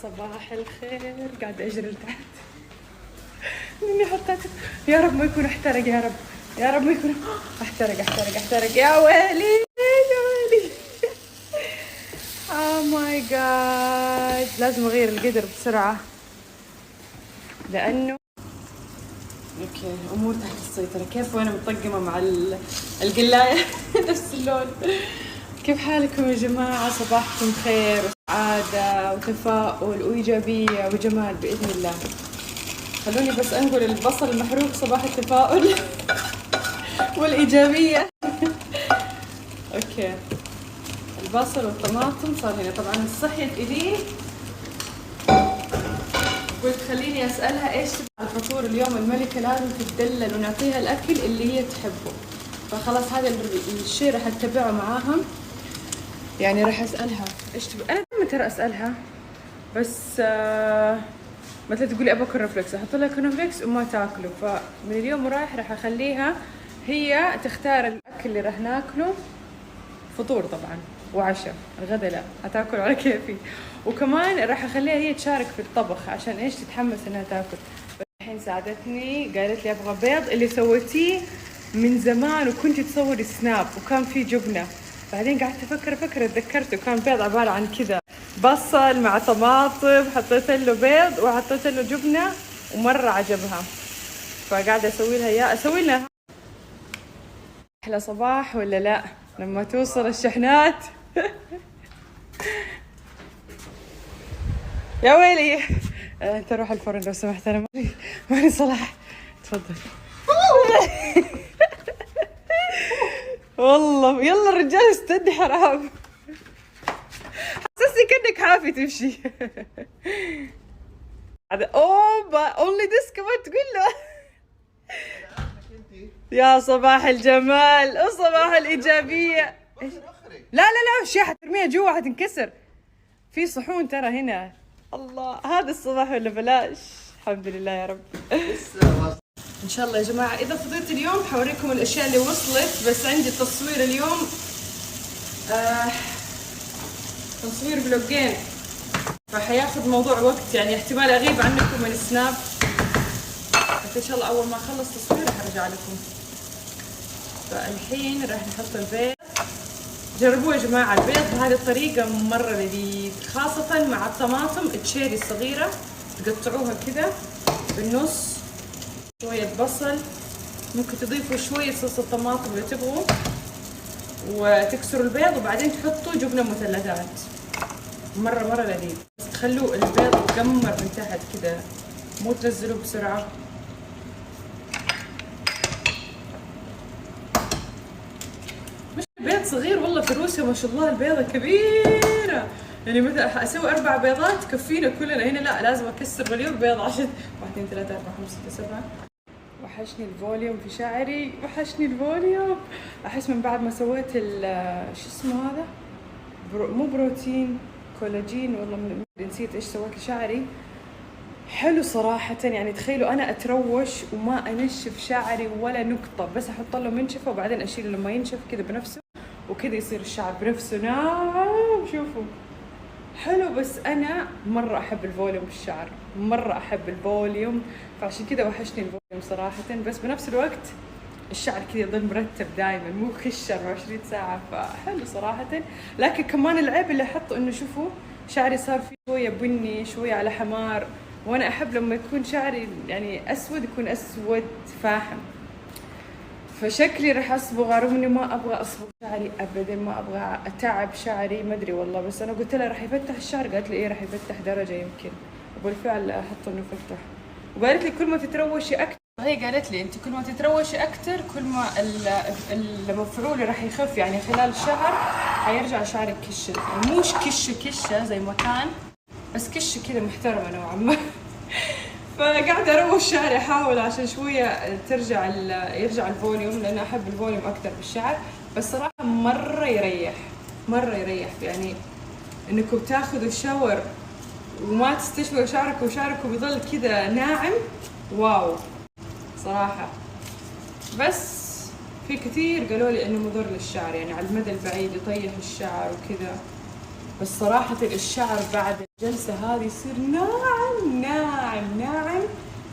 صباح الخير. قاعدة أجري لتحت مني حطيت. يا رب ما يكون احترق، يا رب يا رب ما يكون احترق يا ويلي يا ويلي. ماي جاد، لازم أغير القدر بسرعة لأنه اوكي امور تحت السيطرة. كيف وانا مطقمة مع القلاية نفس اللون. كيف حالكم يا جماعة؟ صباحكم خير وسعادة وتفاؤل وإيجابية وجمال بإذن الله. خلوني بس أنقل البصل المحروق صباح التفاؤل والإيجابية. أوكي، البصل والطماطم صار هنا. طبعا صحيت إلي قلت خليني أسألها إيش تبغى على الفطور اليوم. الملكة لازم تتدلل ونعطيها الأكل اللي هي تحبه، فخلاص هذا الشيء راح أتبعه معاها. يعني راح أسألها إيش تبغى. أنا دائما ترى أسألها، بس مثلا تقولي أبغى كورنفليكس، أحط لها كورنفليكس وما تاكله. فمن اليوم ورايح راح أخليها هي تختار الأكل اللي راح ناكله. فطور طبعا وعشاء، الغداء لا، هتاكل على كيفي. وكمان راح اخليها هي تشارك في الطبخ عشان ايش تتحمس انها تاكل. الحين ساعدتني قالت لي ابغى بيض اللي سويتيه من زمان وكنت تصوري سناب وكان فيه جبنه. بعدين قعدت افكر تذكرته كان بيض عباره عن كذا بصل مع طماطم، حطيت له بيض وحطيت له جبنه ومره عجبها. فقاعده اسوي لها اياه. اسوي لها احلى صباح ولا لا لما توصل الشحنات. يا ويلي انت روح الفرن لو سمحت، انا ماني صلاح. تفضل. والله يلا الرجال استني حرام، حسسني كأنك حافي تمشي. هذا اوبا اونلي ذس كمان تقول له. يا صباح الجمال وصباح الإيجابية. لا وش حترميها جوا حتنكسر. في صحون ترى هنا. الله، هذا الصباح ولا بلاش؟ الحمد لله يا رب. ان شاء الله يا جماعة اذا فضيت اليوم حوريكم الاشياء اللي وصلت. بس عندي تصوير اليوم، تصوير فلوجين، فحياخذ موضوع وقت. يعني احتمال اغيب عنكم من السناب، بس ان شاء الله اول ما اخلص تصوير راح ارجع لكم. فالحين راح نحط البيض. جربوه يا جماعة البيض بهذه الطريقة مرة لذيذ، خاصة مع الطماطم التشيري الصغيرة. تقطعوها كذا بالنص، شوية بصل، ممكن تضيفوا شوية صوص الطماطم اللي تبغوا، وتكسروا البيض وبعدين تحطوا جبنة مثلثات. مرة لذيذ، بس تخلوا البيض يتقمر من تحت كذا، مو تنزلوه بسرعة. بيض صغير والله، في روسيا ما شاء الله البيضة كبيرة. يعني مثلا اسوي 4 بيضات تكفينا كلنا. هنا لا، لازم اكسر مليون بيض عشان 1 2 3 4 5 6 7. وحشني الفوليوم في شعري، وحشني الفوليوم. احس من بعد ما سويت شو اسمه هذا، مو بروتين، كولاجين، والله نسيت ايش سويت لشعري. حلو صراحة. يعني تخيلوا أنا أتروش وما أنشف شعري ولا نقطة، بس أحط له منشفة وبعدين أشيله لما ينشف كذا بنفسه، وكذا يصير الشعر بنفسه ناعم. شوفوا حلو. بس أنا مرة أحب الفوليوم في الشعر، مرة أحب الفوليوم، فعشان كذا وحشني الفوليوم صراحة. بس بنفس الوقت الشعر كذا يظل مرتب دائما، مو خش 24 ساعة، فحلو صراحة. لكن كمان العيب اللي أحطه إنه شوفوا شعري صار فيه شوية بني، شوية على حمار، وانا احب لما يكون شعري يعني اسود يكون اسود فاحم. فشكلي راح اصبغ، رغم اني ما ابغى اصبغ شعري ابدا، ما ابغى اتعب شعري، ما ادري والله. بس انا قلت لها راح يفتح الشعر، قالت لي ايه راح يفتح درجه يمكن، وبالفعل احط انه فتح. وقالت لي كل ما تتروشي اكثر، هي قالت لي انت كل ما تتروشي اكثر كل ما المفعول راح يخف. يعني خلال الشهر حيرجع شعرك كشه، يعني مش كشه زي ما كان، بس كشه كذا محترمه نوعا ما. فقاعده اروش شعري، احاول عشان شويه يرجع الفوليوم، لان احب الفوليوم اكثر بالشعر. بس صراحه مره يريح يعني انكم تاخذوا الشاور وما تستشعروا شعركم، وشعركم يظل كذا ناعم. واو صراحه. بس في كثير قالوا لي انه مضر للشعر، يعني على المدى البعيد يطيح الشعر وكذا. بس صراحة الشعر بعد الجلسة هذه يصير ناعم ناعم ناعم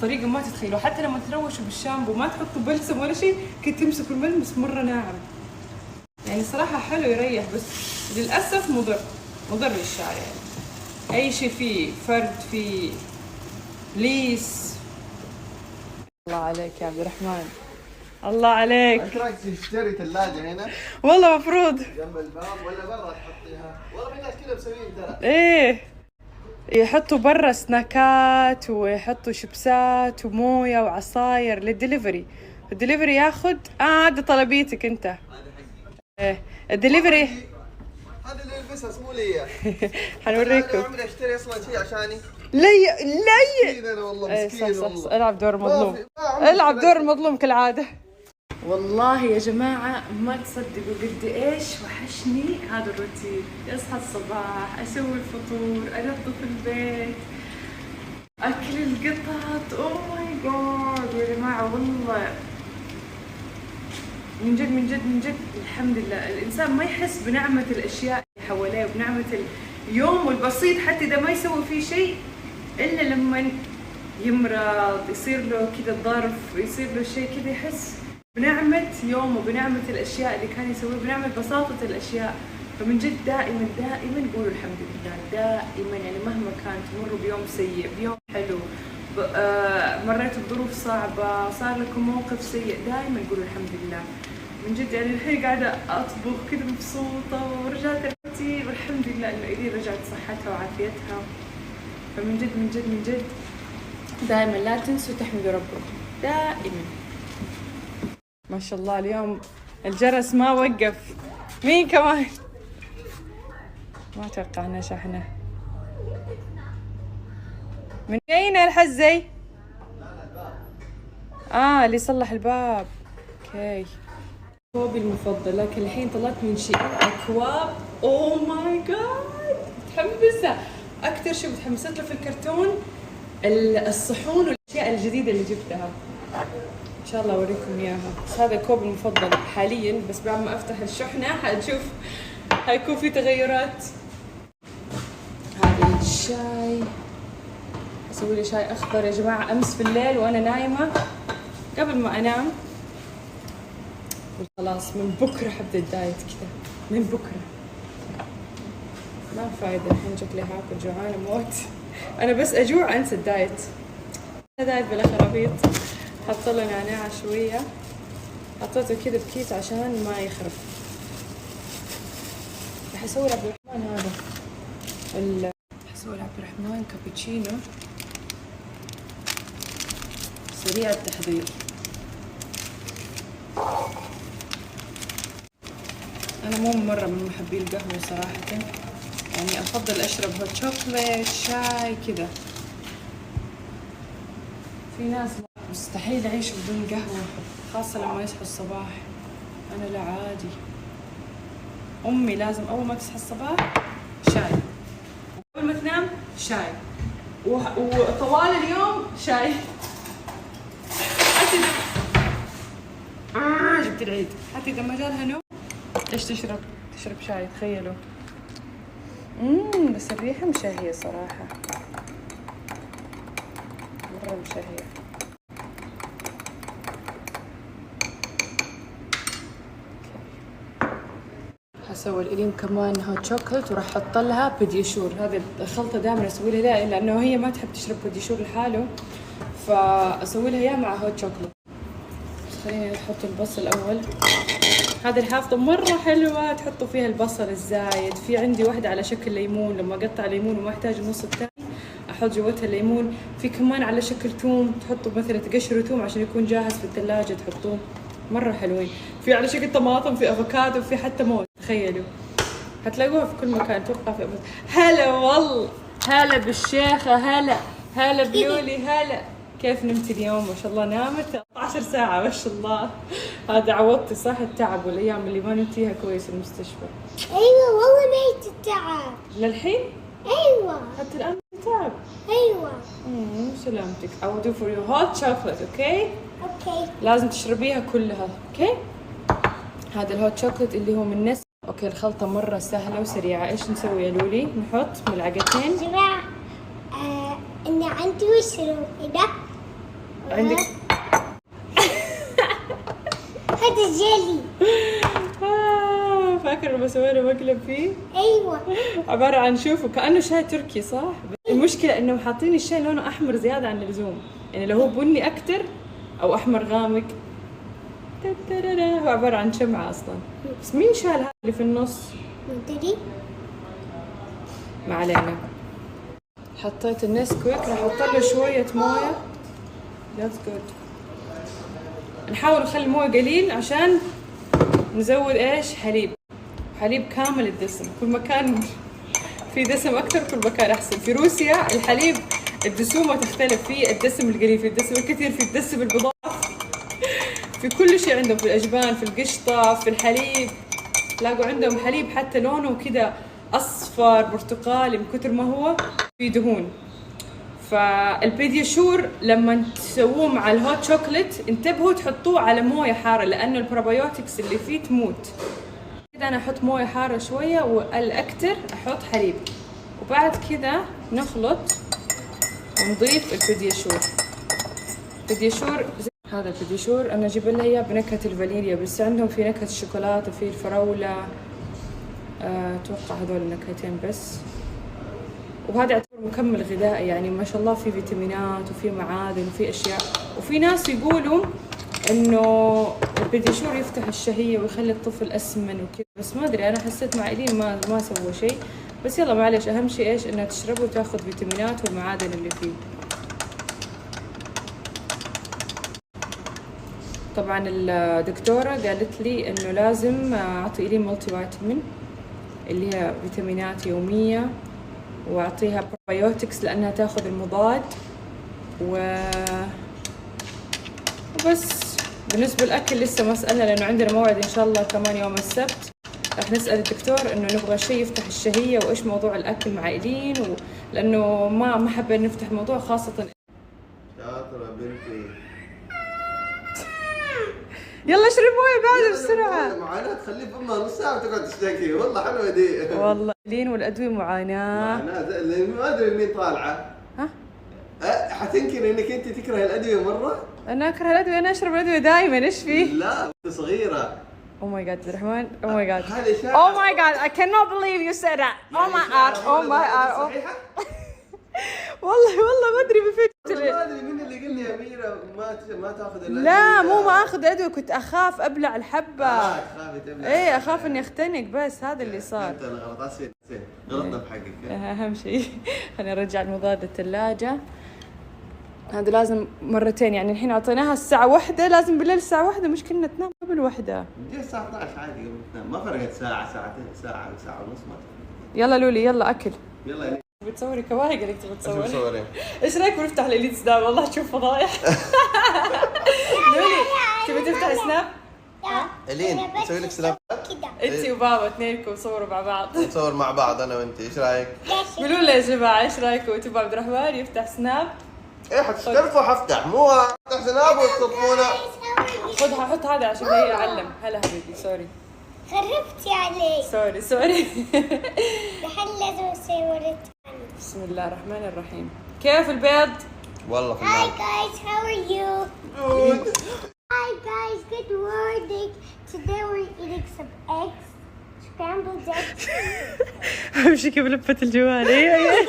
طريقة ما تتخيلوا. حتى لما تروشوا بالشامبو ما تحطوا بلسم ولا شيء كنت تمسكوا الملمس مرة ناعم. يعني صراحة حلو يريح، بس للأسف مضر للشعر. يعني أي شيء فيه فرد، فيه ليس. الله عليك يا عبد الرحمن، الله عليك. انت رايك تشتري ثلاجة هنا؟ والله مفروض جنب الباب ولا برا تحطيها؟ والله في ناس كذا مسويين ترى. ايه، يحطوا برا سناكات ويحطوا شيبسات ومويه وعصاير للدليفري. الدليفري ياخذ هذا طلبيتك انت. هذا حقي. ايه الدليفري هذا اللي يلبسها مو لي. حنوريكم. انا عمري اشتري اصلا شيء عشاني. لي مسكين انا والله، مسكين ايه صح والله. العب دور المظلوم، العب دور المظلوم كالعاده. والله يا جماعة ما تصدقوا قد ايش وحشني هذا الروتين. اصحى الصباح، اسوي الفطور، انظف البيت، اكل القطط. اوه ماي جاد يا جماعة، والله من جد من جد من جد الحمد لله. الانسان ما يحس بنعمة الاشياء اللي حواليه وبنعمة اليوم البسيط حتى اذا ما يسوي فيه شيء، الا لما يمرض يصير له كذا ظرف، يصير له شيء كذا يحس بنعمة يوم وبنعمة الأشياء اللي كان يسويها، بنعمة بساطة الأشياء. فمن جد دائما دائما قولوا الحمد لله دائما. يعني مهما كان تمروا بيوم سيء، بيوم حلو، مريتوا بظروف صعبة، صار لكم موقف سيء، دائما قولوا الحمد لله. من جد يعني الحين قاعدة أطبخ كذا مبسوطة ورجعت الروتين، والحمد لله إنه إيدي رجعت صحتها وعافيتها. فمن جد من جد من جد دائما لا تنسوا تحمدوا ربكم دائما. ما شاء الله اليوم الجرس ما وقف. مين كمان؟ ما توقعنا شحنة. من أين الحزي؟ اللي يصلح الباب. اوكي. كوبي المفضل، لكن الحين طلعت من شيء أكواب. اوه ماي جاد متحمسة. أكثر شيء متحمست له في الكرتون الصحون والأشياء الجديدة اللي جبتها. ان شاء الله اوريكم اياها. بس هذا الكوب المفضل حاليا، بس بعد ما افتح الشحنه حنشوف حيكون في تغيرات. هذا الشاي، اسوي لي شاي اخضر يا جماعه. امس في الليل وانا نايمه قبل ما انام قلت خلاص من بكره حبدا الدايت كذا، من بكره ما فايده. الحين شكلي هاكل جوعانه موت. انا بس اجوع انسى الدايت. دايت بلا خرابيط. حط له نعناع شوية، حطيته كذا بكيس عشان ما يخرب. راح اسوي لعبد الرحمن هذا راح اسوي لعبد الرحمن كابتشينو سريع التحضير. انا مو مرة من محبي القهوة صراحة، يعني افضل اشرب هوت شوكليت، شاي كذا. في ناس مستحيل يعيشوا بدون قهوة، خاصة لما يصحوا الصباح. أنا لا عادي. أمي لازم أول ما تصحى الصباح شاي، وقبل ما تنام شاي، وطوال اليوم شاي. حتى جبت العيد. حتى إذا ما جالها نوم إيش تشرب؟ تشرب شاي. تخيلوا. بس الريحة مشهية صراحة، مرة مشهية. حسوي الإلين كمان هوت شوكولات، وراح احط لها بيديشور. هذه الخلطة دائما اسوي لها لانه هي ما تحب تشرب بيديشور لحاله، فاسوي لها اياه مع هوت شوكولات. خلينا نحط البصل اول. هذه الحافظة مرة حلوة، تحطوا فيها البصل الزايد. في عندي واحدة على شكل ليمون، لما اقطع ليمون وما احتاج النص الثاني احط جوتها الليمون. في كمان على شكل توم، تحطوا مثلا تقشروا توم عشان يكون جاهز في الثلاجة تحطوه، مرة حلوين. في على شكل طماطم، في افوكادو، في حتى موز. تخيلوا هتلاقوها في كل مكان. اتوقع في هلا والله، هلا بالشيخة، هلا بلولي، هلا. كيف نمت اليوم؟ ما شاء الله نامت 13 ساعة ما شاء الله. هذا عوضتي صح التعب والايام اللي ما نمتيها كويس المستشفى. ايوه والله ميت التعب للحين. ايوه حتى الان تعب. ايوه سلامتك. I will do for you hot chocolate. اوكي اوكي. لازم تشربيها كلها. اوكي. هذا الهوت شوكولات اللي هو من نس اوكي الخلطة مرة سهلة وسريعة. ايش نسوي يا لولي؟ نحط ملعقتين. جماعة أنا عندي مشروب كده. عندك هذا جيلي. فاكر لما سوينا مقلب فيه؟ أيوة. عبارة عن شوفوا كأنه شاي تركي صح؟ المشكلة انه حاطين الشاي لونه احمر زيادة عن اللزوم، يعني لو هو بني اكتر او احمر غامق هو عبارة عن شمعة اصلا. بس مين شال هذا اللي في النص؟ ما تدري؟ ما علينا. حطيت النسكويك، راح احط له شوية موية. That's good. نحاول نخلي المويه قليل عشان نزود ايش؟ حليب. حليب كامل الدسم، كل ما كان في دسم اكثر كل ما كان احسن. في روسيا الحليب الدسومه تختلف، في الدسم القليل، في الدسم الكثير، في الدسم المضاف، في كل شيء عندهم، في الاجبان، في القشطه، في الحليب. تلاقوا عندهم حليب حتى لونه كذا اصفر برتقالي من كثر ما هو في دهون. فالبيدياشور لما تسووه مع الهوت شوكليت انتبهوا تحطوه على مويه حاره لانه البروبايوتكس اللي فيه تموت. كذا انا احط مويه حاره شويه والاكثر احط حليب، وبعد كذا نخلط ونضيف البيدياشور. البيدياشور هذا البيدياشور انا اجيب لها اياه بنكهه الفانيليا، بس عندهم في نكهه الشوكولاته وفي الفراوله. اتوقع هذول النكهتين بس. وهذا يعتبر مكمل غذائي، يعني ما شاء الله في فيتامينات وفي معادن وفي اشياء. وفي ناس يقولوا انه البيدياشور يفتح الشهيه ويخلي الطفل اسمن وكذا، بس ما ادري انا حسيت مع ايلين ما سوى شيء. بس يلا معلش، اهم شيء ايش؟ انها تشربه وتاخذ فيتامينات والمعادن اللي فيه. طبعا الدكتوره قالت لي انه لازم اعطي ايلين ملتي فيتامين اللي هي فيتامينات يوميه، واعطيها بروبايوتكس لانها تاخذ المضاد وبس. بالنسبه للاكل لسه ما سالنا لانه عندنا موعد ان شاء الله كمان يوم السبت. راح نسال الدكتور انه نبغى شيء يفتح الشهيه وايش موضوع الاكل مع ايلين لانه ما حابين نفتح الموضوع خاصه. شاطره بنتي. يلا اشرب مويه بعد بسرعه. معاناه تخليه فمها نص ساعه وتقعد تشتكي. والله حلوه دي. والله ايلين والادويه معاناه. ما ادري منين طالعه. ها؟ حتنكر انك انت تكره الادويه مره؟ انا اكره الادويه، انا اشرب الادويه دائما. ايش فيه؟ لا انت صغيره. Oh my god عبد الرحمن. Oh my god. هذه شائعة. Oh my god I cannot believe you said that. Oh my god. Oh my god. صحيحه؟ والله ما ادري بفكر. ما ادري مين اللي قال لي اميره ما تاخذ الادويه. لا مو ما اخذ ادويه، كنت اخاف ابلع الحبه. تخافي تبلع. ايه اخاف اني اختنق، بس هذا اللي صار. انت انا غلط. اسف غلطنا بحقك. اهم شيء خليني ارجع المضاد الثلاجه. هذا لازم مرتين، يعني الحين اعطيناها الساعه 1، لازم بالليل الساعه 1 مش كنا تنام قبل 1. جي الساعه 12 عادي قبل تنام، ما فرقت ساعه ساعتين ساعه وساعه ونص ما تفرق. يلا لولي يلا اكل. يلا يا بتصوري كواهي قالك تبغى تصوري. تصورين. ايش رايك نفتح الاليت سناب؟ والله تشوف فضايح. لولي تبي تفتح سناب؟ الين نسوي لك سناب كده. انتي وبابا اثنينكم صوروا مع بعض. نصور مع بعض انا وانت. ايش رايك؟ قولوا لي يا جماعه ايش رايكم انتوا وعبد الرحمن يفتح سناب؟ ايه حتشتركوا حفتح، مو افتح سناب وتصدمونا. خذها حط هذا عشان هي اعلم. هلا حبيبي سوري خربتي علي. سوري. دحين لازم اصور. بسم الله الرحمن الرحيم. كيف البيض؟ والله في Hi المال. guys, how are you? Good. Hi guys, good morning. Today we're eating some eggs, scrambled eggs. امشي كيف لفت الجوال. ايه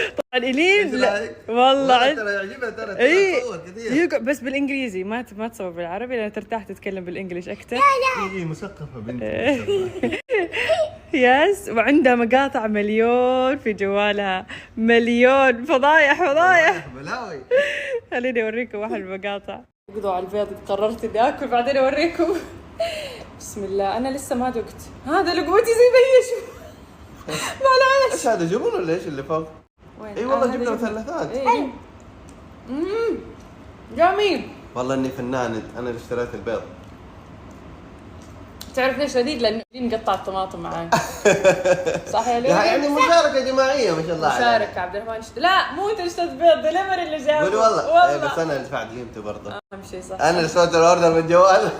طبعا الين والله ترى يعجبها ترى ايه تصور كثير. بس بالانجليزي ما تصور بالعربي لان ترتاح تتكلم بالانجليش اكثر. ايه مثقفه بنتي. يس. وعندها مقاطع مليون في جوالها، مليون. فضايح بلاوي. خليني اوريكم واحد المقاطع. اقضوا على البيض. قررت اني اكل بعدين اوريكم. بسم الله. انا لسه ما دقت. هذا لقمتي زي بيش. معلش. ايش هذا جبن ولا ايش اللي فوق؟ وين؟ اي والله هذا جبنه جبن. مثلثات. ايه. جميل. والله اني فنان. انا اللي اشتريت البيض. تعرف ليش لذيذ؟ لانه نقطع الطماطم معاي. صح يا لولي؟ يعني مشاركه جماعيه ما شاء الله. مشاركة. عبد الرحمن لا مو انت اللي اشتريت بيض، دليفري اللي جابه. قولي والله. إيه بس انا اللي دفعت قيمته برضه. اهم شيء صح. انا اللي سويت الاوردر من جوال.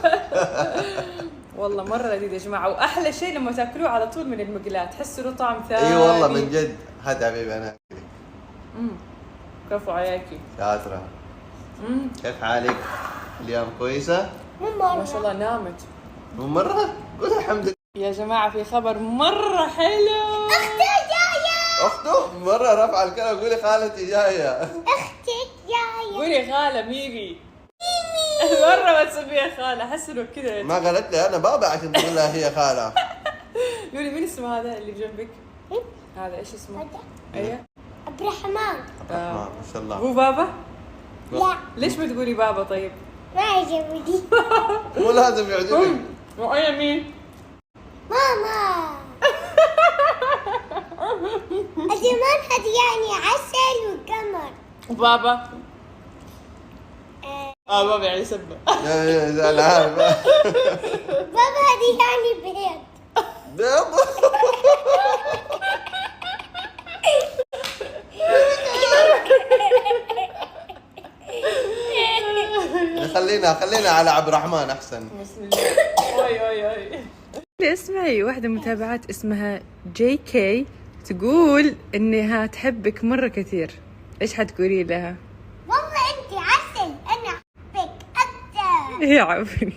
والله مرة لذيذ يا جماعة، وأحلى شيء لما تاكلوه على طول من المقلاة تحسوا له طعم ثاني. اي والله من جد. هات حبيبي انا اكلك. كفو عليكي. شاطرة. كيف حالك؟ اليوم كويسة؟ ما شاء الله نامت. مو مرة؟ قول الحمد لله. يا جماعة في خبر مرة حلو. أختي جاية. أخته مرة رفع الكلام. قولي خالتي جاية. أختك جاية. قولي خالة ميمي. مرة ما تسميها خالة، أحس إنه كذا. ما قالت لي أنا بابا عشان تقول لها هي خالة. قولي مين اسمه هذا اللي بجنبك؟ هذا إيش اسمه؟ هذا أيه؟ عبد الرحمن. ما شاء الله. هو بابا؟ لا ليش ما تقولي بابا طيب؟ ما يعجبني. مو لازم يعجبك. وأنا مين؟ ماما. زمان هذه يعني عسل وقمر. وبابا؟ بابا يعني سبة. يا أنا عارف. بابا هذه يعني بيض. بيض. خلينا على عبد الرحمن احسن. بسم الله. اوي اسمعي، واحدة متابعات اسمها جي كي تقول انها تحبك مرة كثير، ايش حتقولي لها؟ والله انت عسل، انا احبك اكثر. يا عفري.